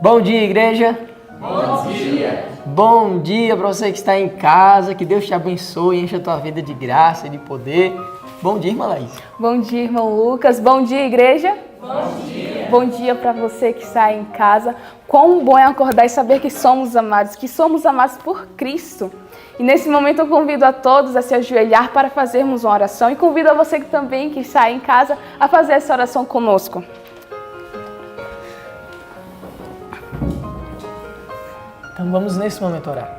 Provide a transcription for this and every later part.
Bom dia, igreja. Bom dia. Bom dia para você que está em casa. Que Deus te abençoe e encha a tua vida de graça e de poder. Bom dia, irmã Laís. Bom dia, irmão Lucas. Bom dia, igreja. Bom dia. Bom dia para você que está em casa. Quão bom é acordar e saber que somos amados por Cristo. E nesse momento eu convido a todos a se ajoelhar para fazermos uma oração e convido a você que também que está em casa a fazer essa oração conosco. Então vamos nesse momento orar.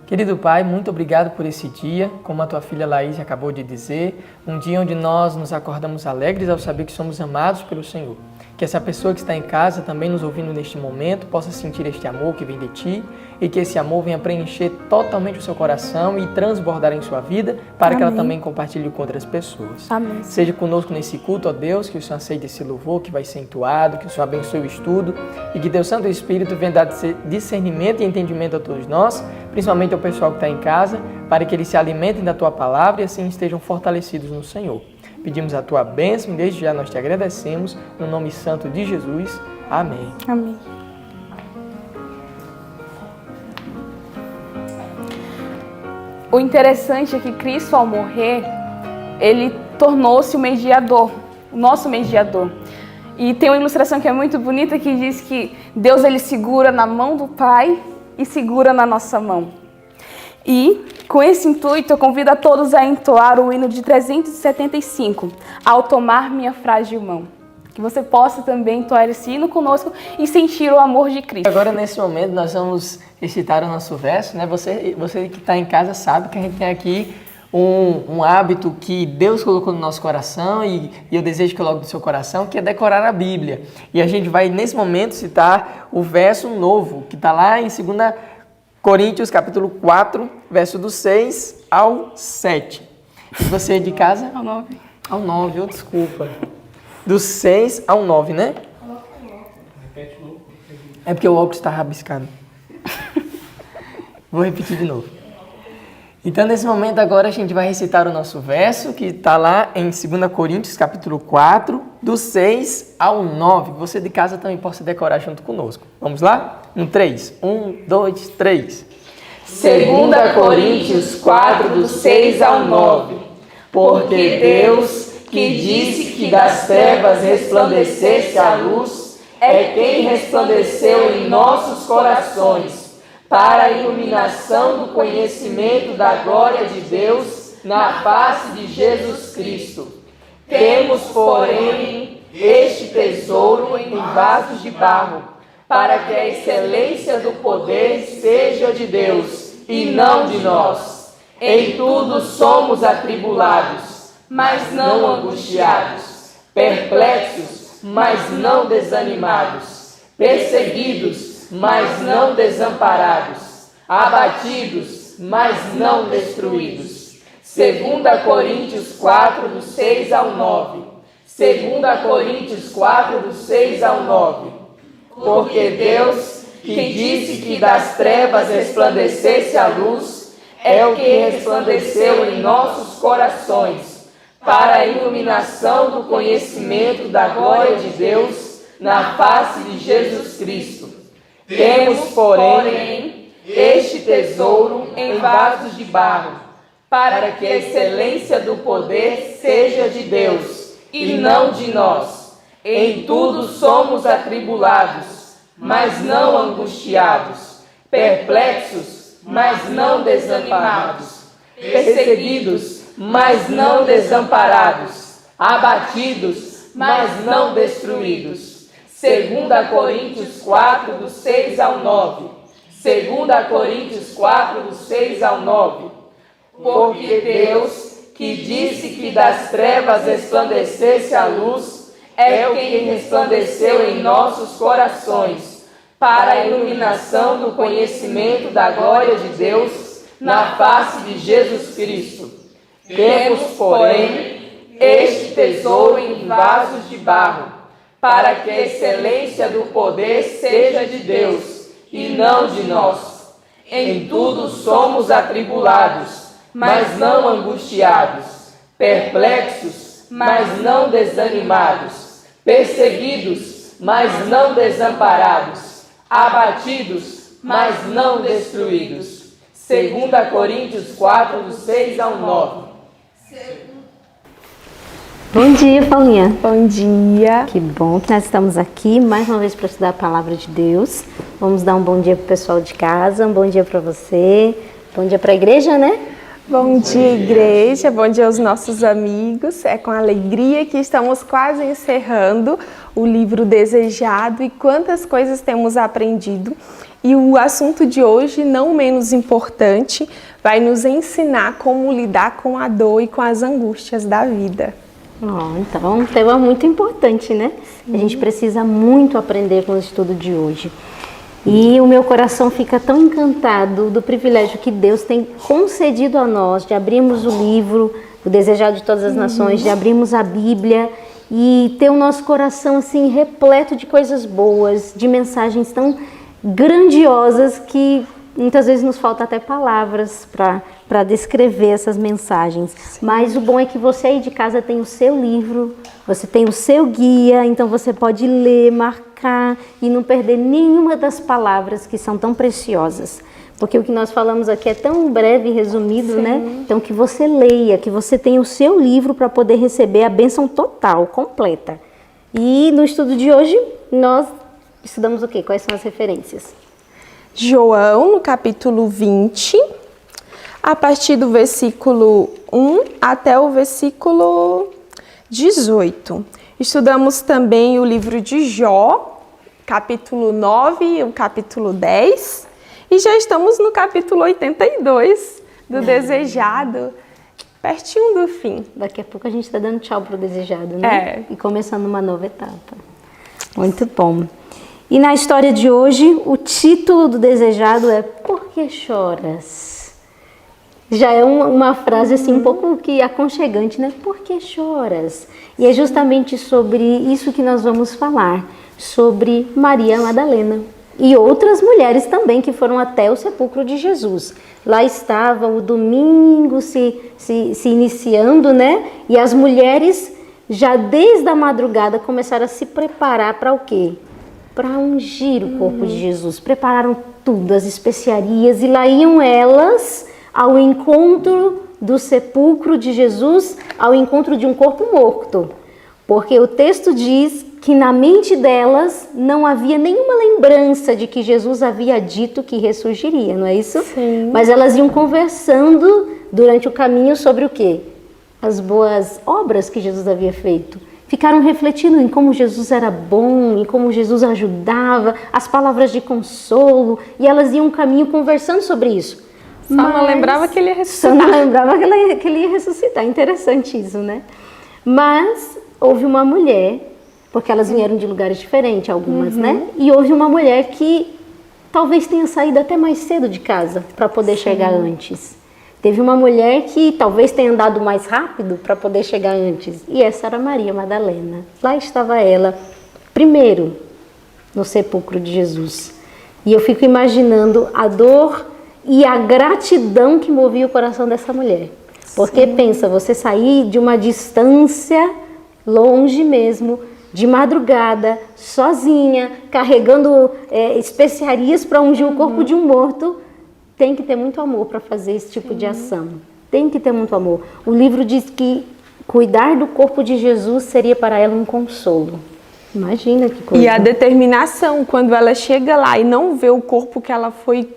Querido Pai, muito obrigado por esse dia, como a tua filha Laís acabou de dizer, um dia onde nós nos acordamos alegres ao saber que somos amados pelo Senhor. Que essa pessoa que está em casa, também nos ouvindo neste momento, possa sentir este amor que vem de Ti e que esse amor venha preencher totalmente o seu coração e transbordar em sua vida para Amém. que ela também compartilhe com outras pessoas. Amém. Seja conosco nesse culto, ó Deus, que o Senhor aceite esse louvor que vai ser entoado, que o Senhor abençoe o estudo e que Deus Santo Espírito venha dar discernimento e entendimento a todos nós, principalmente ao pessoal que está em casa, para que eles se alimentem da Tua Palavra e assim estejam fortalecidos no Senhor. Pedimos a Tua bênção e desde já nós te agradecemos, no nome santo de Jesus. Amém. Amém. O interessante é que Cristo, ao morrer, ele tornou-se o mediador, o nosso mediador. E tem uma ilustração que é muito bonita que diz que Deus ele segura na mão do Pai e segura na nossa mão. E, com esse intuito, eu convido a todos a entoar o hino de 375, Ao Tomar Minha Frágil Mão. Que você possa também entoar esse hino conosco e sentir o amor de Cristo. Agora, nesse momento, nós vamos recitar o nosso verso, né? Você que está em casa sabe que a gente tem aqui um hábito que Deus colocou no nosso coração e eu desejo que coloque no seu coração, que é decorar a Bíblia. E a gente vai, nesse momento, citar o verso novo, que está lá em 2 Coríntios, capítulo 4, verso do 6 ao 7. E você de casa? Ao 9. Ao 9, oh, desculpa. Do 6 ao 9, né? É porque o óculos está rabiscado. Vou repetir de novo. Então, nesse momento, agora a gente vai recitar o nosso verso, que está lá em 2 Coríntios, capítulo 4, do 6 ao 9. Você de casa também pode decorar junto conosco. Vamos lá? No 3. 1, 2, 3. 2 Coríntios 4, do 6 ao 9. Porque Deus, que disse que das trevas resplandecesse a luz, é quem resplandeceu em nossos corações, para a iluminação do conhecimento da glória de Deus na face de Jesus Cristo. Temos, porém, este tesouro em vasos de barro, para que a excelência do poder seja de Deus e não de nós. Em tudo somos atribulados, mas não angustiados, perplexos, mas não desanimados, perseguidos, mas não desamparados, abatidos, mas não destruídos. 2 Coríntios 4, do 6 ao 9. 2 Coríntios 4, do 6 ao 9. Porque Deus, que disse que das trevas resplandecesse a luz, é o que resplandeceu em nossos corações, para a iluminação do conhecimento da glória de Deus na face de Jesus Cristo. Temos, porém, este tesouro em vasos de barro, para que a excelência do poder seja de Deus e não de nós. Em tudo somos atribulados, mas não angustiados, perplexos, mas não desanimados, perseguidos, mas não desamparados, abatidos, mas não destruídos. 2 Coríntios 4, do 6 ao 9. 2 Coríntios 4, do 6 ao 9. Porque Deus, que disse que das trevas resplandecesse a luz, é o que resplandeceu em nossos corações, para a iluminação do conhecimento da glória de Deus na face de Jesus Cristo. Temos, porém, este tesouro em vasos de barro, para que a excelência do poder seja de Deus e não de nós. Em tudo somos atribulados, mas não angustiados, perplexos, mas não desanimados, perseguidos, mas não desamparados, abatidos, mas não destruídos. 2 Coríntios 4, do 6 ao 9. Bom dia, Paulinha. Bom dia. Que bom que nós estamos aqui mais uma vez para estudar a palavra de Deus. Vamos dar um bom dia para o pessoal de casa, um bom dia para você, bom dia para a igreja, né? Bom dia, igreja. Bom dia aos nossos amigos. É com alegria que estamos quase encerrando o livro Desejado e quantas coisas temos aprendido. E o assunto de hoje, não menos importante, vai nos ensinar como lidar com a dor e com as angústias da vida. Então, é um tema muito importante, né? Sim. A gente precisa muito aprender com o estudo de hoje. E o meu coração fica tão encantado do privilégio que Deus tem concedido a nós de abrirmos o livro, o Desejado de Todas as Nações, de abrirmos a Bíblia e ter o nosso coração assim repleto de coisas boas, de mensagens tão grandiosas que muitas vezes nos falta até palavras para descrever essas mensagens. Sim. Mas o bom é que você aí de casa tem o seu livro, você tem o seu guia, então você pode ler, marcar e não perder nenhuma das palavras que são tão preciosas. Porque o que nós falamos aqui é tão breve e resumido, né? Então que você leia, que você tenha o seu livro para poder receber a bênção total, completa. E no estudo de hoje nós estudamos o quê? Quais são as referências? João, no capítulo 20, a partir do versículo 1 até o versículo 18. Estudamos também o livro de Jó, capítulo 9 e o capítulo 10. E já estamos no capítulo 82 do Desejado, pertinho do fim. Daqui a pouco a gente está dando tchau para o Desejado, né? E começando uma nova etapa. Muito bom. E na história de hoje, o título do Desejado é Por que choras? Já é uma frase assim um pouco que aconchegante, né? Por que choras? E é justamente sobre isso que nós vamos falar, sobre Maria Madalena e outras mulheres também que foram até o sepulcro de Jesus. Lá estava o domingo se iniciando, né? E as mulheres já desde a madrugada começaram a se preparar para o quê? Para ungir o corpo de Jesus. Prepararam tudo, as especiarias, e lá iam elas ao encontro do sepulcro de Jesus, ao encontro de um corpo morto. Porque o texto diz que na mente delas não havia nenhuma lembrança de que Jesus havia dito que ressurgiria, não é isso? Sim. Mas elas iam conversando durante o caminho sobre o quê? As boas obras que Jesus havia feito. Ficaram refletindo em como Jesus era bom, em como Jesus ajudava, as palavras de consolo, e elas iam um caminho conversando sobre isso. Só não lembrava que ele ia ressuscitar. Só não lembrava que ele ia ressuscitar. Interessante isso, né? Mas houve uma mulher, porque elas vieram de lugares diferentes, algumas, né? E houve uma mulher que talvez tenha saído até mais cedo de casa para poder chegar antes. Teve uma mulher que talvez tenha andado mais rápido para poder chegar antes. E essa era Maria Madalena. Lá estava ela, primeiro, no sepulcro de Jesus. E eu fico imaginando a dor e a gratidão que movia o coração dessa mulher. Porque pensa, você sair de uma distância, longe mesmo, de madrugada, sozinha, carregando especiarias para ungir o corpo de um morto, tem que ter muito amor para fazer esse tipo de ação. Tem que ter muito amor. O livro diz que cuidar do corpo de Jesus seria para ela um consolo. Imagina que coisa. E a determinação, quando ela chega lá e não vê o corpo que ela foi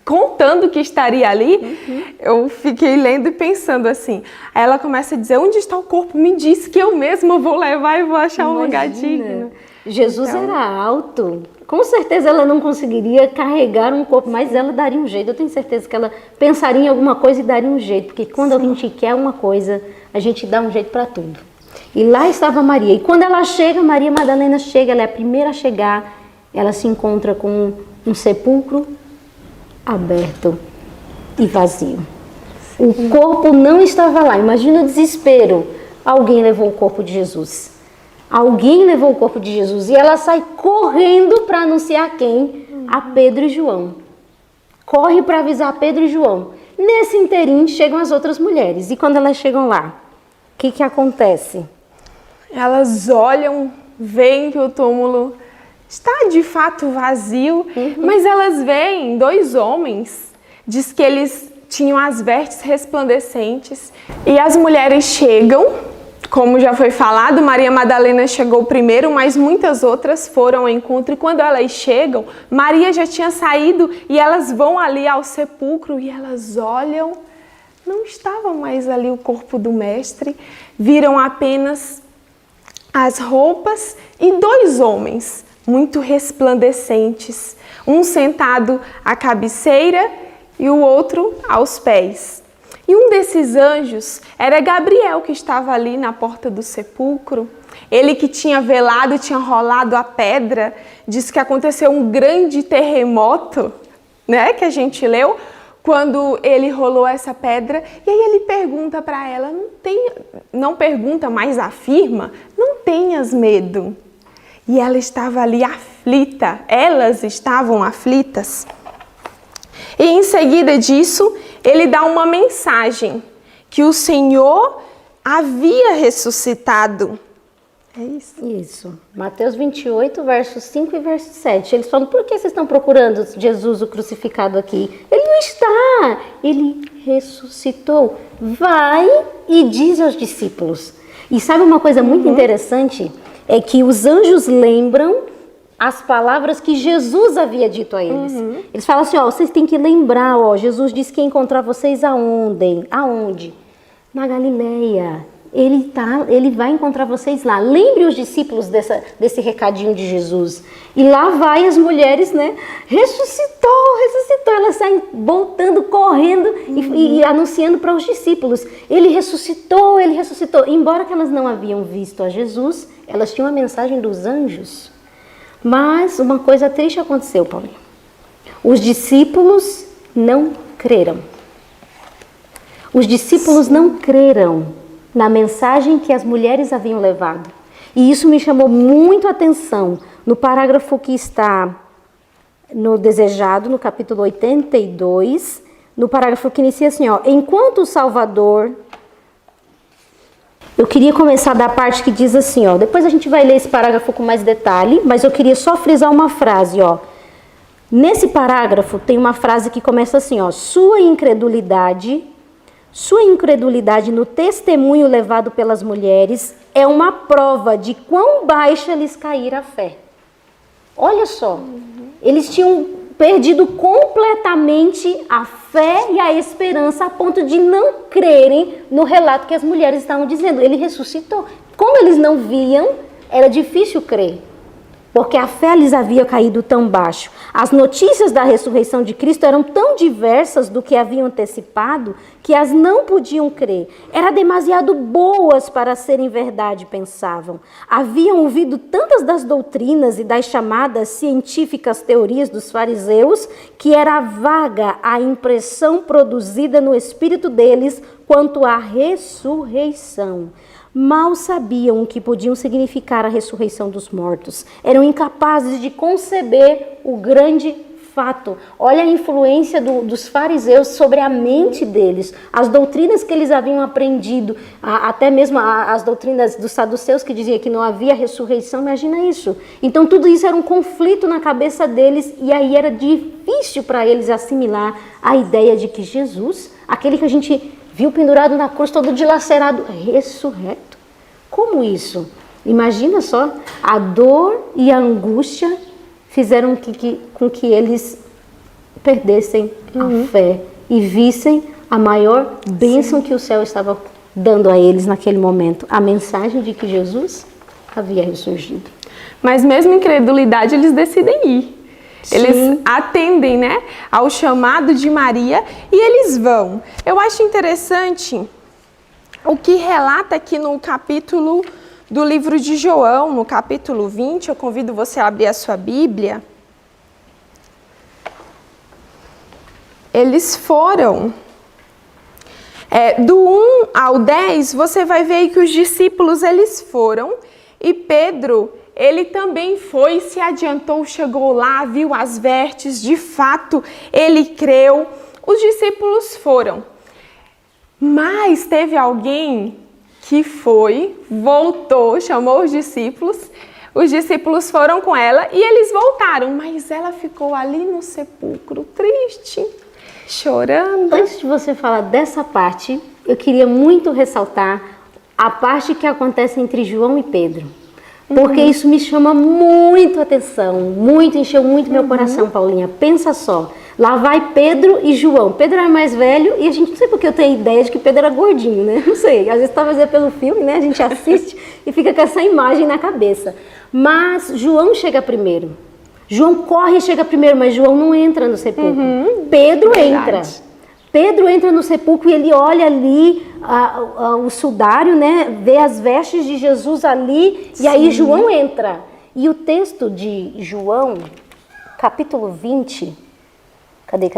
contando que estaria ali, eu fiquei lendo e pensando assim. Aí ela começa a dizer, onde está o corpo? Me diz que eu mesma vou levar e vou achar um lugar digno. Jesus era alto. Com certeza ela não conseguiria carregar um corpo, mas ela daria um jeito. Eu tenho certeza que ela pensaria em alguma coisa e daria um jeito. Porque quando a gente quer uma coisa, a gente dá um jeito para tudo. E lá estava Maria. E quando ela chega, Maria Madalena chega, ela é a primeira a chegar. Ela se encontra com um sepulcro aberto e vazio. O corpo não estava lá. Imagina o desespero. Alguém levou o corpo de Jesus. Alguém levou o corpo de Jesus e ela sai correndo para anunciar quem? A Pedro e João. Corre para avisar Pedro e João. Nesse inteirinho chegam as outras mulheres. E quando elas chegam lá, o que acontece? Elas olham, veem que o túmulo está de fato vazio, mas elas veem 2 homens, diz que eles tinham as vestes resplandecentes, e as mulheres chegam, como já foi falado, Maria Madalena chegou primeiro, mas muitas outras foram ao encontro, e quando elas chegam, Maria já tinha saído, e elas vão ali ao sepulcro, e elas olham, não estava mais ali o corpo do mestre, viram apenas as roupas e 2 homens, muito resplandecentes, um sentado à cabeceira e o outro aos pés. E um desses anjos era Gabriel, que estava ali na porta do sepulcro. Ele que tinha velado, tinha rolado a pedra, diz que aconteceu um grande terremoto, né, que a gente leu, quando ele rolou essa pedra, e aí ele pergunta para ela, não pergunta, mas afirma, não tenhas medo. E ela estava ali aflita, elas estavam aflitas. E em seguida disso, ele dá uma mensagem, que o Senhor havia ressuscitado. É isso? Isso. Mateus 28, versos 5 e verso 7. Eles falam, por que vocês estão procurando Jesus, o crucificado aqui? Ele não está, ele ressuscitou. Vai e diz aos discípulos. E sabe uma coisa muito interessante? É que os anjos lembram as palavras que Jesus havia dito a eles. Eles falam assim, vocês têm que lembrar, Jesus disse que ia encontrar vocês aonde? Aonde? Na Galileia. Ele vai encontrar vocês lá. Lembre os discípulos desse recadinho de Jesus. E lá vai as mulheres, né? Ressuscitou. Elas saem voltando, correndo e anunciando para os discípulos. Ele ressuscitou. Embora que elas não haviam visto a Jesus, elas tinham a mensagem dos anjos. Mas uma coisa triste aconteceu, Paulinho. Os discípulos não creram. Os discípulos não creram na mensagem que as mulheres haviam levado. E isso me chamou muito a atenção no parágrafo que está no Desejado, no capítulo 82, no parágrafo que inicia assim, enquanto o Salvador... Eu queria começar da parte que diz assim, depois a gente vai ler esse parágrafo com mais detalhe, mas eu queria só frisar uma frase, Nesse parágrafo tem uma frase que começa assim, sua incredulidade no testemunho levado pelas mulheres é uma prova de quão baixa lhes caíra a fé. Olha só, eles tinham perdido completamente a fé e a esperança a ponto de não crerem no relato que as mulheres estavam dizendo. Ele ressuscitou. Como eles não viam, era difícil crer, porque a fé lhes havia caído tão baixo. As notícias da ressurreição de Cristo eram tão diversas do que haviam antecipado que as não podiam crer. Eram demasiado boas para serem verdade, pensavam. Haviam ouvido tantas das doutrinas e das chamadas científicas teorias dos fariseus que era vaga a impressão produzida no espírito deles quanto à ressurreição. Mal sabiam o que podiam significar a ressurreição dos mortos. Eram incapazes de conceber o grande fato. Olha a influência dos fariseus sobre a mente deles. As doutrinas que eles haviam aprendido, até mesmo as doutrinas dos saduceus que diziam que não havia ressurreição, imagina isso. Então tudo isso era um conflito na cabeça deles e aí era difícil para eles assimilar a ideia de que Jesus, aquele que a gente viu pendurado na cruz, todo dilacerado, ressurreto. Como isso? Imagina só, a dor e a angústia fizeram com que eles perdessem a fé e vissem a maior bênção que o céu estava dando a eles naquele momento, a mensagem de que Jesus havia ressurgido. Mas mesmo em incredulidade, eles decidem ir. Eles atendem, né, ao chamado de Maria e eles vão. Eu acho interessante o que relata aqui no capítulo do livro de João, no capítulo 20, eu convido você a abrir a sua Bíblia. Eles foram. Do 1 ao 10, você vai ver que os discípulos, eles foram e Pedro... Ele também foi, se adiantou, chegou lá, viu as vestes, de fato, ele creu. Os discípulos foram. Mas teve alguém que foi, voltou, chamou os discípulos, Os discípulos foram com ela e eles voltaram, mas ela ficou ali no sepulcro, triste, chorando. Antes de você falar dessa parte, eu queria muito ressaltar a parte que acontece entre João e Pedro. Porque isso me chama muito a atenção, encheu muito meu coração, Paulinha. Pensa só, lá vai Pedro e João. Pedro era mais velho e a gente, não sei porque eu tenho a ideia de que Pedro era gordinho, né? Não sei, às vezes talvez é pelo filme, né? A gente assiste e fica com essa imagem na cabeça. Mas João chega primeiro. João corre e chega primeiro, mas João não entra no sepulcro. Pedro entra. Pedro entra no sepulcro e ele olha ali o sudário, né? Vê as vestes de Jesus ali. Sim. E aí João entra. E o texto de João, capítulo 20... Cadê?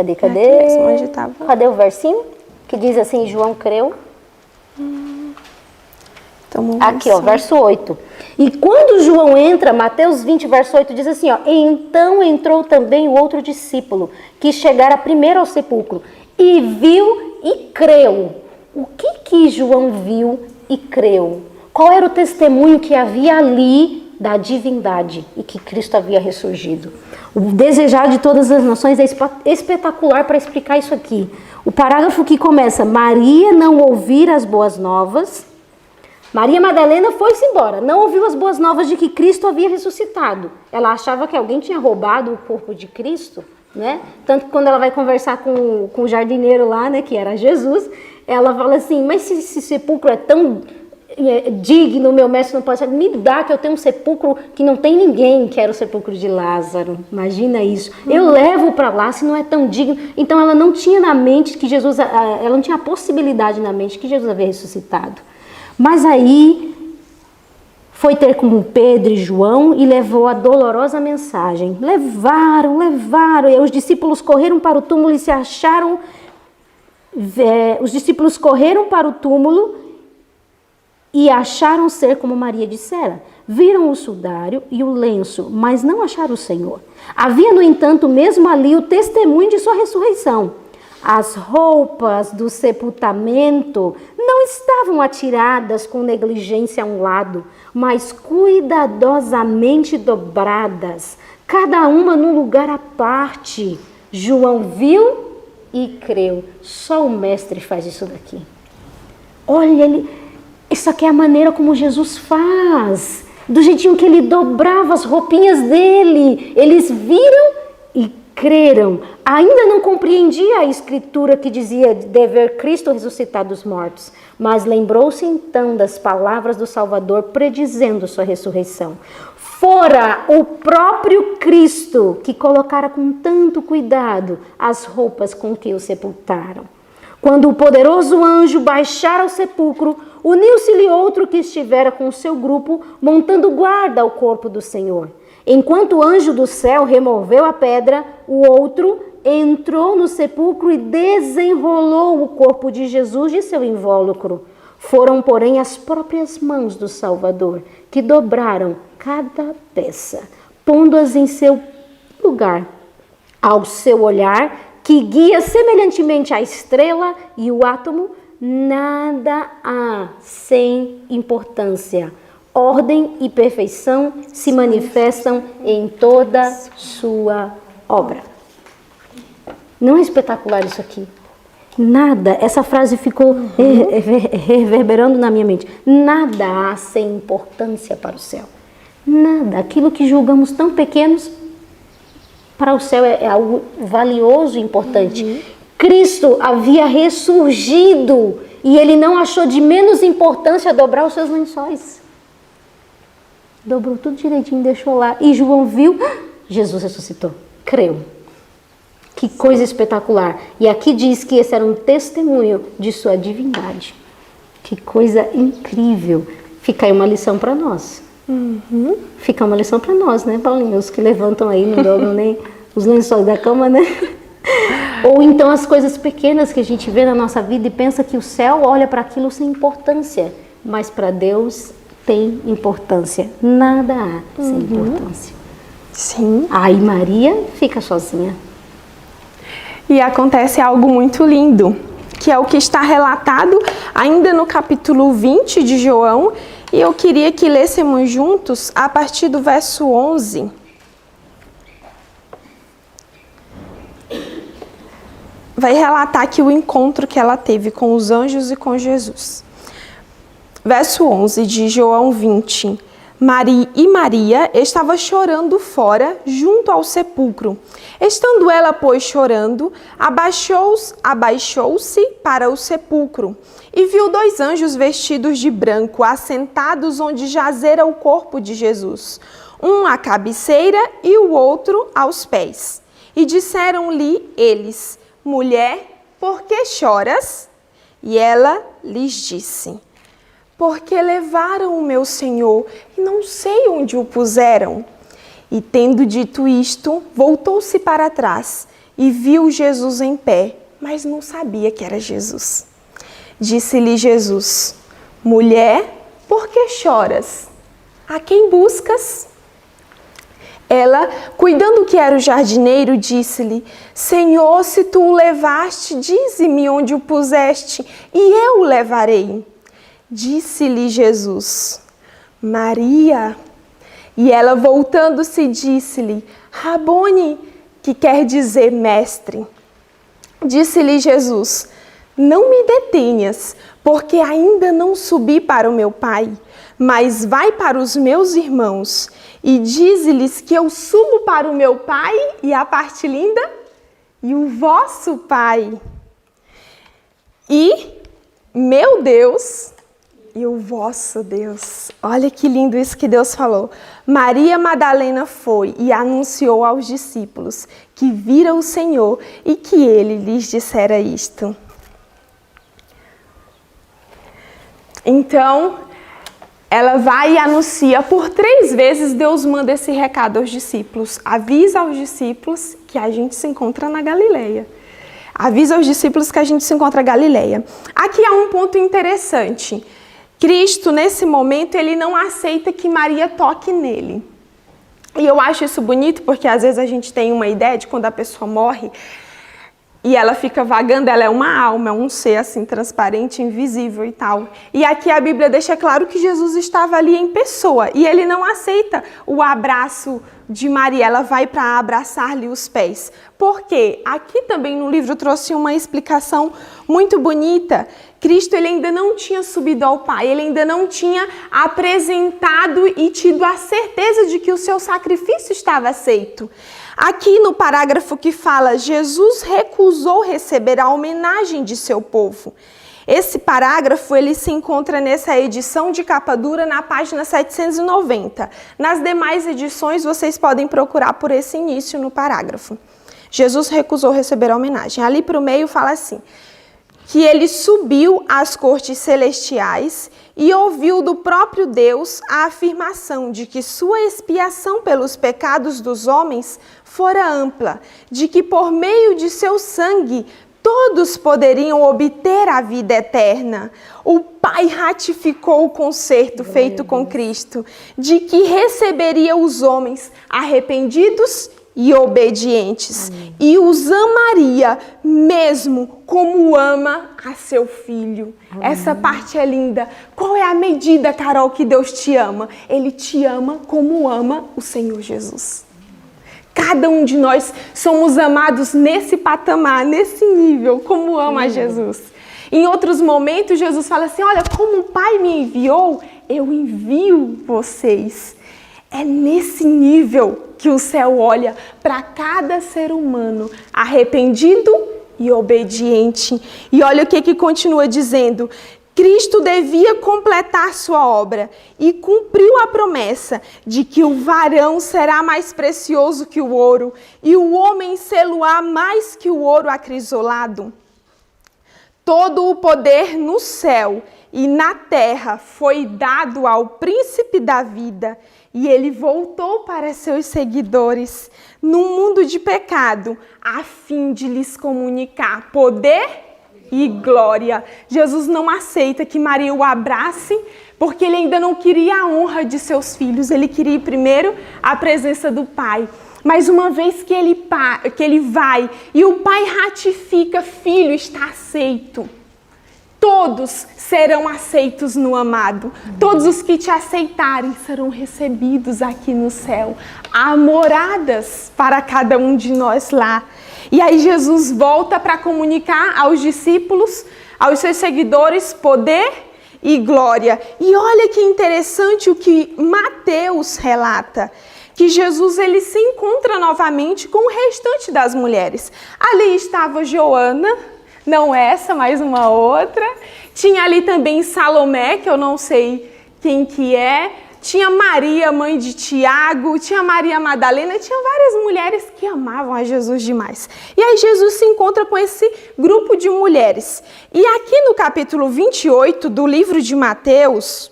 Onde tava? Cadê o versinho? Que diz assim, João creu. Aqui, ó, verso 8. E quando João entra, Mateus 20, verso 8, diz assim, ó. Então entrou também o outro discípulo, que chegara primeiro ao sepulcro, e viu e creu. O que João viu e creu? Qual era o testemunho que havia ali da divindade e que Cristo havia ressurgido? O desejado de todas as nações é espetacular para explicar isso aqui. O parágrafo que começa, Maria não ouvira as boas novas. Maria Madalena foi-se embora, não ouviu as boas novas de que Cristo havia ressuscitado. Ela achava que alguém tinha roubado o corpo de Cristo, né? Tanto que quando ela vai conversar com o jardineiro lá, né, que era Jesus, ela fala assim, mas se esse sepulcro é tão digno, meu mestre não pode ser, me dá que eu tenho um sepulcro que não tem ninguém, que era o sepulcro de Lázaro. Imagina isso. Eu levo para lá se não é tão digno. Então ela não tinha na mente que Jesus, ela não tinha a possibilidade na mente que Jesus havia ressuscitado. Mas aí foi ter com Pedro e João e levou a dolorosa mensagem. Levaram, e os discípulos correram para o túmulo e se acharam. Os discípulos correram para o túmulo e acharam ser como Maria dissera. Viram o sudário e o lenço, mas não acharam o Senhor. Havia, no entanto, mesmo ali o testemunho de sua ressurreição. As roupas do sepultamento não estavam atiradas com negligência a um lado, mas cuidadosamente dobradas, cada uma num lugar à parte. João viu e creu. Só o mestre faz isso daqui. Olha, isso aqui é a maneira como Jesus faz. Do jeitinho que ele dobrava as roupinhas dele. Eles viram e creram. Ainda não compreendia a escritura que dizia de ver Cristo ressuscitar dos mortos, mas lembrou-se então das palavras do Salvador predizendo sua ressurreição. Fora o próprio Cristo que colocara com tanto cuidado as roupas com que o sepultaram. Quando o poderoso anjo baixara ao sepulcro, uniu-se-lhe outro que estivera com o seu grupo, montando guarda ao corpo do Senhor. Enquanto o anjo do céu removeu a pedra, o outro entrou no sepulcro e desenrolou o corpo de Jesus de seu invólucro. Foram, porém, as próprias mãos do Salvador que dobraram cada peça, pondo-as em seu lugar. Ao seu olhar, que guia semelhantemente à estrela e o átomo, nada há sem importância. Ordem e perfeição se manifestam em toda sua obra. Não é espetacular isso aqui? Nada, essa frase ficou reverberando na minha mente. Nada há sem importância para o céu. Nada. Aquilo que julgamos tão pequenos, para o céu é algo valioso e importante. Cristo havia ressurgido e ele não achou de menos importância dobrar os seus lençóis. Dobrou tudo direitinho, deixou lá. E João viu, Jesus ressuscitou. Creu. Que coisa espetacular. E aqui diz que esse era um testemunho de sua divindade. Que coisa incrível. Fica aí uma lição para nós. Fica uma lição para nós, né, Paulinho? Os que levantam aí, não dobram nem os lençóis da cama, né? Ou então as coisas pequenas que a gente vê na nossa vida e pensa que o céu olha para aquilo sem importância. Mas para Deus tem importância. Nada há sem importância. Sim. Aí Maria fica sozinha. E acontece algo muito lindo, que é o que está relatado ainda no capítulo 20 de João, E eu queria que lêssemos juntos a partir do verso 11. Vai relatar aqui o encontro que ela teve com os anjos e com Jesus. Verso 11 de João 20. Maria estava chorando fora, junto ao sepulcro. Estando ela, pois, chorando, abaixou-se para o sepulcro e viu 2 anjos vestidos de branco, assentados onde jazera o corpo de Jesus, um à cabeceira e o outro aos pés. E disseram-lhe eles: Mulher, por que choras? E ela lhes disse: Porque levaram o meu Senhor e não sei onde o puseram. E tendo dito isto, voltou-se para trás e viu Jesus em pé, mas não sabia que era Jesus. Disse-lhe Jesus: Mulher, por que choras? A quem buscas? Ela, cuidando que era o jardineiro, disse-lhe: Senhor, se tu o levaste, dize-me onde o puseste, e eu o levarei. Disse-lhe Jesus: Maria. E ela, voltando-se, disse-lhe: Rabone, que quer dizer mestre. Disse-lhe Jesus: Não me detenhas, porque ainda não subi para o meu Pai, mas vai para os meus irmãos e dize-lhes que eu subo para o meu Pai, e a parte linda, e o vosso Pai, e meu Deus e o vosso Deus. Olha que lindo isso que Deus falou. Maria Madalena foi e anunciou aos discípulos que vira o Senhor e que ele lhes dissera isto. Então, ela vai e anuncia. Por 3 vezes Deus manda esse recado aos discípulos. Avisa aos discípulos que a gente se encontra na Galileia. Avisa aos discípulos que a gente se encontra na Galileia. Aqui há um ponto interessante. Cristo, nesse momento, ele não aceita que Maria toque nele. E eu acho isso bonito porque às vezes a gente tem uma ideia de quando a pessoa morre e ela fica vagando, ela é uma alma, é um ser assim transparente, invisível e tal. E aqui a Bíblia deixa claro que Jesus estava ali em pessoa e ele não aceita o abraço de Maria, ela vai para abraçar-lhe os pés. Por quê? Aqui também no livro trouxe uma explicação muito bonita. Cristo ele ainda não tinha subido ao Pai, ele ainda não tinha apresentado e tido a certeza de que o seu sacrifício estava aceito. Aqui no parágrafo que fala, Jesus recusou receber a homenagem de seu povo. Esse parágrafo ele se encontra nessa edição de capa dura na página 790. Nas demais edições vocês podem procurar por esse início no parágrafo. Jesus recusou receber a homenagem. Ali para o meio fala assim, que ele subiu às cortes celestiais e ouviu do próprio Deus a afirmação de que sua expiação pelos pecados dos homens fora ampla, de que por meio de seu sangue todos poderiam obter a vida eterna. O Pai ratificou o concerto feito com Cristo, de que receberia os homens arrependidos e obedientes. Amém. E os amaria mesmo como ama a seu filho. Amém. Essa parte é linda. Qual é a medida, Carol, que Deus te ama? Ele te ama como ama o Senhor Jesus. Cada um de nós somos amados nesse patamar, nesse nível, como ama Jesus. Em outros momentos, Jesus fala assim, olha, como o Pai me enviou, eu envio vocês. É nesse nível que o céu olha para cada ser humano arrependido e obediente. E olha o que continua dizendo. Cristo devia completar sua obra e cumpriu a promessa de que o varão será mais precioso que o ouro e o homem sê-lo-á mais que o ouro acrisolado. Todo o poder no céu e na terra foi dado ao príncipe da vida e ele voltou para seus seguidores num mundo de pecado a fim de lhes comunicar poder e glória. Jesus não aceita que Maria o abrace, porque ele ainda não queria a honra de seus filhos, ele queria primeiro a presença do Pai. Mas uma vez que ele vai e o Pai ratifica, filho, está aceito. todos serão aceitos no amado. Todos os que te aceitarem serão recebidos aqui no céu. Há moradas para cada um de nós lá. E aí Jesus volta para comunicar aos discípulos, aos seus seguidores, poder e glória. E olha que interessante o que Mateus relata. Que Jesus ele se encontra novamente com o restante das mulheres. Ali estava Joana, não essa, mas uma outra. Tinha ali também Salomé, que eu não sei quem que é. Tinha Maria, mãe de Tiago. Tinha Maria Madalena. Tinha várias mulheres que amavam a Jesus demais. E aí Jesus se encontra com esse grupo de mulheres. E aqui no capítulo 28 do livro de Mateus,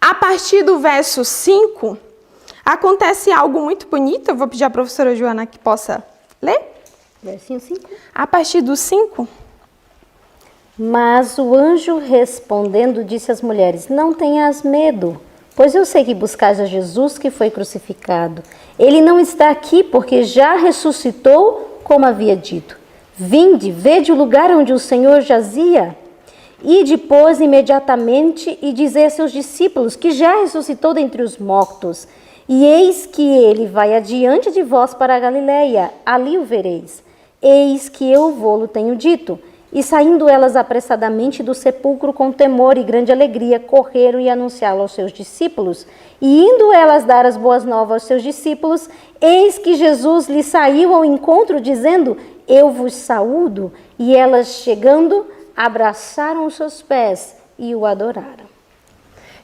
a partir do verso 5, acontece algo muito bonito. Eu vou pedir à professora Joana que possa ler. Versinho 5. A partir do 5. Mas o anjo respondendo disse às mulheres: não tenhas medo, pois eu sei que buscais a Jesus que foi crucificado. Ele não está aqui porque já ressuscitou, como havia dito. Vinde, vede o lugar onde o Senhor jazia. E depois imediatamente e dizei a seus discípulos que já ressuscitou dentre os mortos. E eis que ele vai adiante de vós para a Galileia, ali o vereis. Eis que eu vô-lo tenho dito. E saindo elas apressadamente do sepulcro com temor e grande alegria, correram e anunciaram aos seus discípulos. E indo elas dar as boas novas aos seus discípulos, eis que Jesus lhes saiu ao encontro, dizendo: eu vos saúdo. E elas, chegando, abraçaram os seus pés e o adoraram.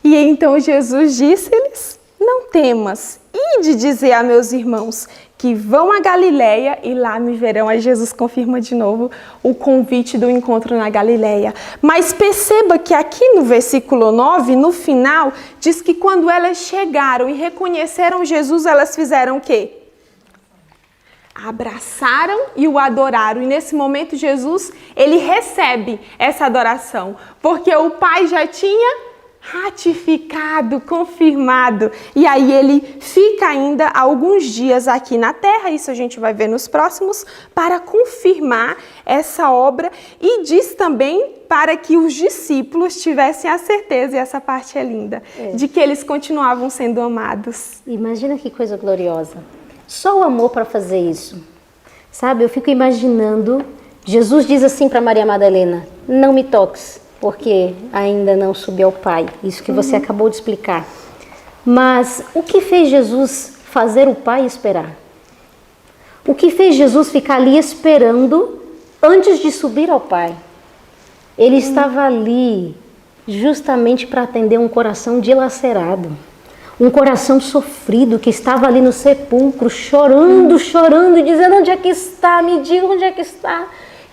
E então Jesus disse-lhes: não temas, ide dizer a meus irmãos que vão a Galileia e lá me verão. Aí Jesus confirma de novo o convite do encontro na Galileia. Mas perceba que aqui no versículo 9, no final, diz que quando elas chegaram e reconheceram Jesus, elas fizeram o quê? Abraçaram e o adoraram. E nesse momento Jesus, ele recebe essa adoração, porque o Pai já tinha ratificado, confirmado. E aí ele fica ainda alguns dias aqui na terra, isso a gente vai ver nos próximos, para confirmar essa obra, e diz também para que os discípulos tivessem a certeza, e essa parte é linda, de que eles continuavam sendo amados. Imagina que coisa gloriosa. Só o amor para fazer isso. Sabe, eu fico imaginando, Jesus diz assim para Maria Madalena: não me toques, porque ainda não subi ao Pai. Isso que você acabou de explicar. Mas o que fez Jesus fazer o Pai esperar? O que fez Jesus ficar ali esperando antes de subir ao Pai? Ele estava ali justamente para atender um coração dilacerado. Um coração sofrido que estava ali no sepulcro, chorando, chorando, dizendo: onde é que está? Me diga onde é que está.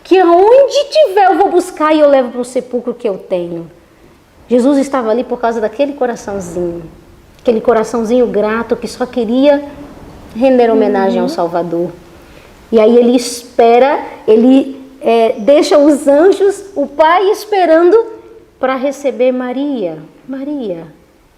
Que aonde tiver eu vou buscar e eu levo para o sepulcro que eu tenho. Jesus estava ali por causa daquele coraçãozinho. Aquele coraçãozinho grato que só queria render homenagem ao Salvador. E aí ele espera, ele deixa os anjos, o Pai esperando para receber Maria. Maria.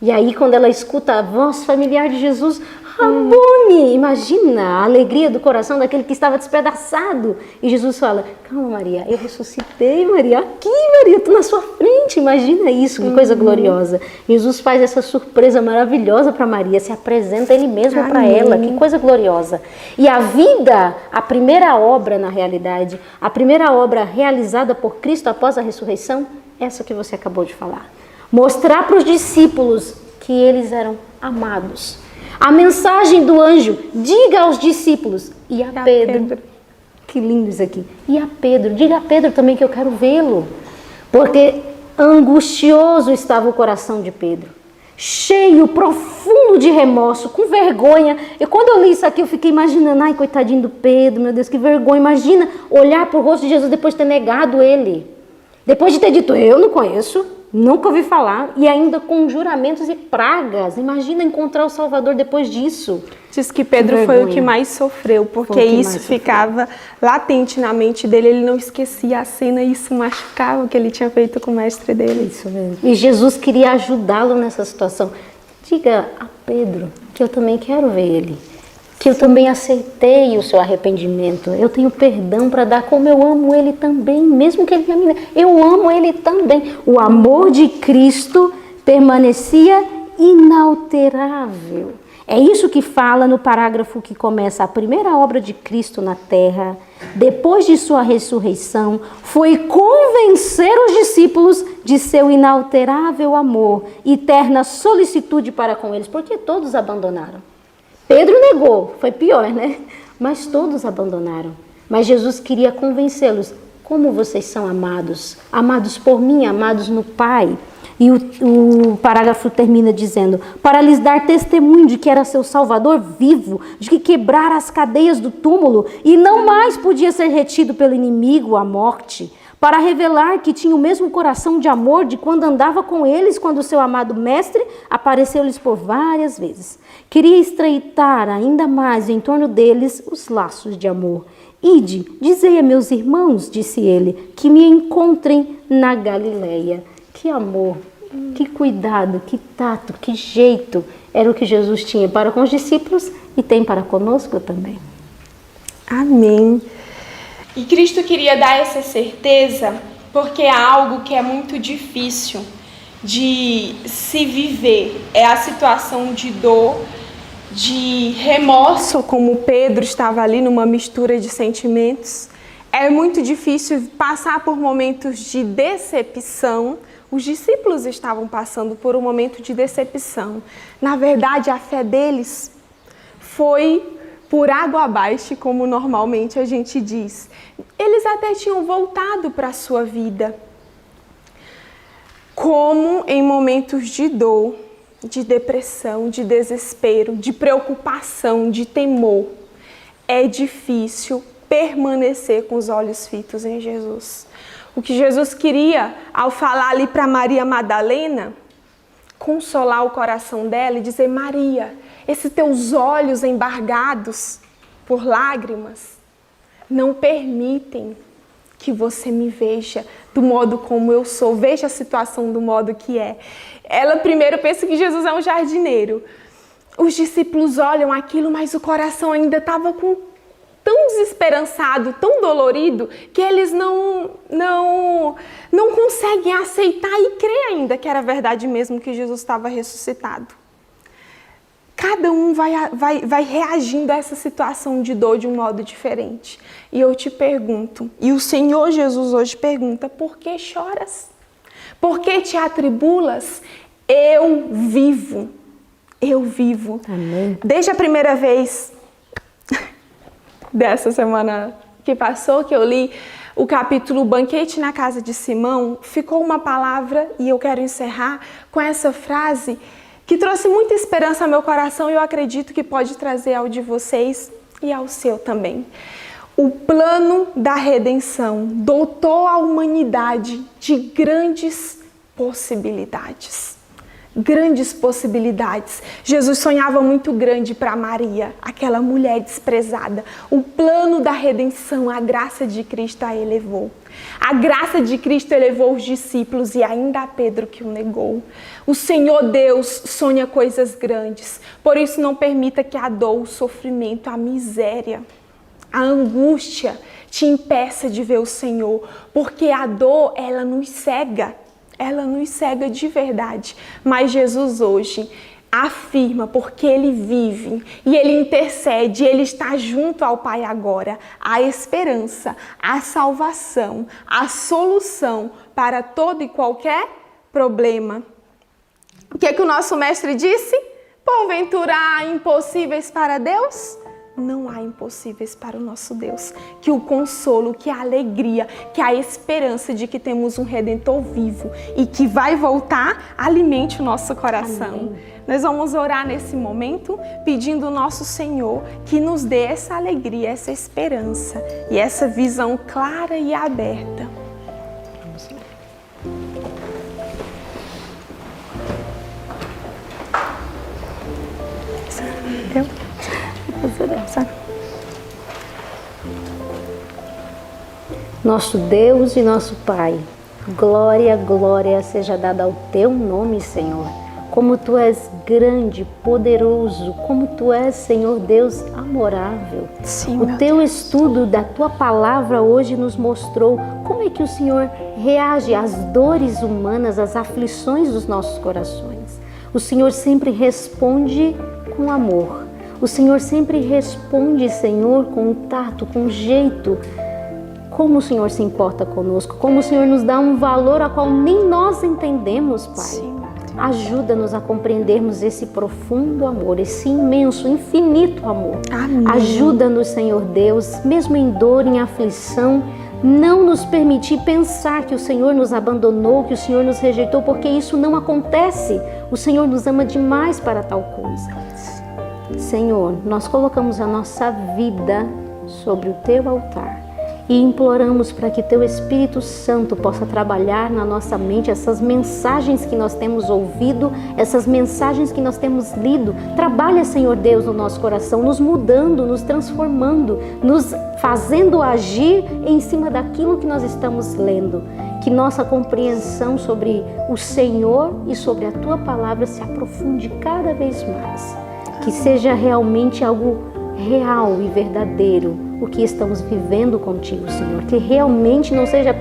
E aí quando ela escuta a voz familiar de Jesus: Rabone! Imagina a alegria do coração daquele que estava despedaçado. E Jesus fala: calma, Maria, eu ressuscitei, Maria. Aqui, Maria, estou na sua frente. Imagina isso, que coisa gloriosa. Jesus faz essa surpresa maravilhosa para Maria, se apresenta Ele mesmo para ela. Que coisa gloriosa. E a vida, a primeira obra na realidade, a primeira obra realizada por Cristo após a ressurreição, essa que você acabou de falar. Mostrar para os discípulos que eles eram amados. A mensagem do anjo: diga aos discípulos e a Pedro. Que lindo isso aqui. E a Pedro, diga a Pedro também que eu quero vê-lo. Porque angustioso estava o coração de Pedro. Cheio, profundo de remorso, com vergonha. E quando eu li isso aqui, eu fiquei imaginando: ai, coitadinho do Pedro, meu Deus, que vergonha. Imagina olhar para o rosto de Jesus depois de ter negado ele. Depois de ter dito: eu não conheço, nunca ouvi falar, e ainda com juramentos e pragas. Imagina encontrar o Salvador depois disso. Diz que Pedro foi o que mais sofreu, porque isso ficava latente na mente dele. Ele não esquecia a cena e isso machucava o que ele tinha feito com o mestre dele. Isso mesmo. E Jesus queria ajudá-lo nessa situação. Diga a Pedro que eu também quero ver ele. Que eu também aceitei o seu arrependimento. Eu tenho perdão para dar, como eu amo ele também, mesmo que ele me ame. Eu amo ele também. O amor de Cristo permanecia inalterável. É isso que fala no parágrafo que começa: a primeira obra de Cristo na terra, depois de sua ressurreição, foi convencer os discípulos de seu inalterável amor e eterna solicitude para com eles, porque todos abandonaram. Pedro negou, foi pior, né? Mas todos abandonaram. Mas Jesus queria convencê-los: como vocês são amados, amados por mim, amados no Pai. E o parágrafo termina dizendo: para lhes dar testemunho de que era seu Salvador vivo, de que quebrara as cadeias do túmulo e não mais podia ser retido pelo inimigo, a morte, para revelar que tinha o mesmo coração de amor de quando andava com eles, quando o seu amado mestre apareceu-lhes por várias vezes. Queria estreitar ainda mais em torno deles os laços de amor. Ide, dizei a meus irmãos, disse ele, que me encontrem na Galileia. Que amor, que cuidado, que tato, que jeito era o que Jesus tinha para com os discípulos e tem para conosco também. Amém. E Cristo queria dar essa certeza porque é algo que é muito difícil de se viver. É a situação de dor, de remorso, como Pedro estava ali numa mistura de sentimentos. É muito difícil passar por momentos de decepção. Os discípulos estavam passando por um momento de decepção. Na verdade, a fé deles foi por água abaixo, como normalmente a gente diz. Eles até tinham voltado para a sua vida. Como em momentos de dor, de depressão, de desespero, de preocupação, de temor, é difícil permanecer com os olhos fitos em Jesus. O que Jesus queria, ao falar ali para Maria Madalena, consolar o coração dela e dizer: Maria, esses teus olhos embargados por lágrimas não permitem que você me veja do modo como eu sou, veja a situação do modo que é. Ela primeiro pensa que Jesus é um jardineiro. Os discípulos olham aquilo, mas o coração ainda estava tão desesperançado, tão dolorido, que eles não conseguem aceitar e crer ainda que era verdade mesmo que Jesus estava ressuscitado. Cada um vai reagindo a essa situação de dor de um modo diferente. E eu te pergunto, e o Senhor Jesus hoje pergunta: por que choras? Por que te atribulas? Eu vivo. Eu vivo. Amém. Desde a primeira vez dessa semana que passou, que eu li o capítulo Banquete na Casa de Simão, ficou uma palavra, e eu quero encerrar com essa frase que trouxe muita esperança ao meu coração e eu acredito que pode trazer ao de vocês e ao seu também. O plano da redenção dotou a humanidade de grandes possibilidades. Grandes possibilidades. Jesus sonhava muito grande para Maria, aquela mulher desprezada. O plano da redenção, a graça de Cristo a elevou. A graça de Cristo elevou os discípulos e ainda a Pedro que o negou. O Senhor Deus sonha coisas grandes. Por isso não permita que a dor, o sofrimento, a miséria, a angústia te impeça de ver o Senhor. Porque a dor, ela nos cega. Ela nos cega de verdade, mas Jesus hoje afirma, porque Ele vive e Ele intercede, Ele está junto ao Pai agora, a esperança, a salvação, a solução para todo e qualquer problema. O que é que o nosso mestre disse? Porventura há impossíveis para Deus? Não há impossíveis para o nosso Deus. Que o consolo, que a alegria, que a esperança de que temos um Redentor vivo e que vai voltar, alimente o nosso coração. Amém. Nós vamos orar nesse momento, pedindo ao nosso Senhor que nos dê essa alegria, essa esperança e essa visão clara e aberta. Vamos lá. Nosso Deus e nosso Pai, glória, glória seja dada ao Teu nome, Senhor. Como Tu és grande, poderoso, como Tu és, Senhor Deus, amorável. Sim, o Teu estudo da Tua palavra hoje nos mostrou como é que o Senhor reage às dores humanas, às aflições dos nossos corações. O Senhor sempre responde com amor. O Senhor sempre responde, Senhor, com tato, com jeito. Como o Senhor se importa conosco, como o Senhor nos dá um valor a qual nem nós entendemos, Pai. Sim. Ajuda-nos a compreendermos esse profundo amor, esse imenso, infinito amor. Amém. Ajuda-nos, Senhor Deus, mesmo em dor, em aflição, não nos permitir pensar que o Senhor nos abandonou, que o Senhor nos rejeitou, porque isso não acontece. O Senhor nos ama demais para tal coisa. Senhor, nós colocamos a nossa vida sobre o Teu altar e imploramos para que Teu Espírito Santo possa trabalhar na nossa mente essas mensagens que nós temos ouvido, essas mensagens que nós temos lido. Trabalha, Senhor Deus, no nosso coração, nos mudando, nos transformando, nos fazendo agir em cima daquilo que nós estamos lendo. Que nossa compreensão sobre o Senhor e sobre a Tua palavra se aprofunde cada vez mais. Que seja realmente algo real e verdadeiro o que estamos vivendo contigo, Senhor. Que realmente não seja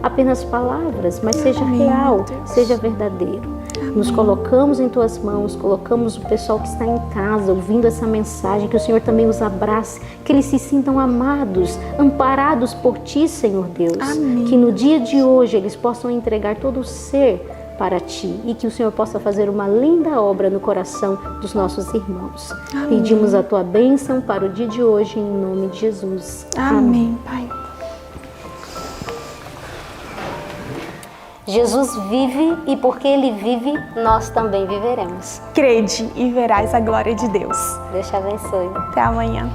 apenas palavras, mas seja real, seja verdadeiro. Nos colocamos em Tuas mãos, colocamos o pessoal que está em casa ouvindo essa mensagem, que o Senhor também os abrace, que eles se sintam amados, amparados por Ti, Senhor Deus. Amém. Que no dia de hoje eles possam entregar todo o ser para Ti e que o Senhor possa fazer uma linda obra no coração dos nossos irmãos. Amém. Pedimos a Tua bênção para o dia de hoje, em nome de Jesus. Amém, Pai. Jesus vive e porque Ele vive, nós também viveremos. Crede e verás a glória de Deus. Deus te abençoe. Até amanhã.